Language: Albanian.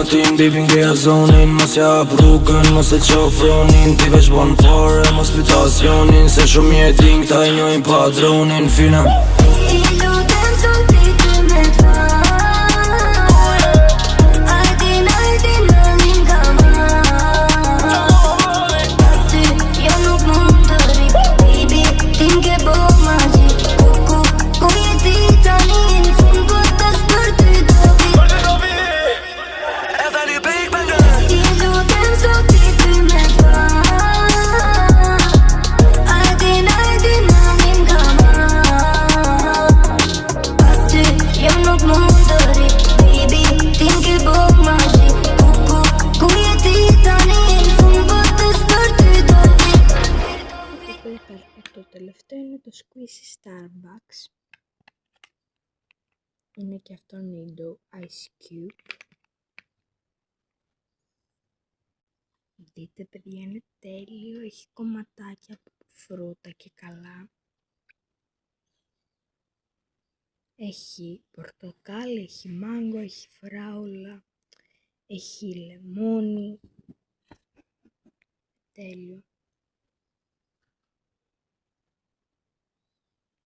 natin bibingge zonin. Mos ja rrugën, mos e qofronin. Ti veç bon pare, mos pitasionin. Se shumë je din, këta i njojnë padronin. Fina I lutem sot ti ty me t'va. Ajdin, ajdin, nënim ka ma. Për ty, jo nuk mund të ri. Baby, ti m'ke bo ma qi. Ku je ti tani në fund, po tash për ty do vi. I lutem sot ti ty me t'va. Ajdin, ajdin, nënim ka ma. Për ty, jo nuk mund të ri. Baby, ti m'ke bo ma qi. Ku je ti tani në fund, po tash për ty do vi. Το τελευταίο είναι το Squishy Starbucks. Είναι και αυτό νίντο Ice Cube. Δείτε παιδιά, είναι τέλειο, έχει κομματάκια από φρούτα και καλά. Έχει πορτοκάλι, έχει μάγκο, έχει φράουλα, έχει λεμόνι. Τέλειο.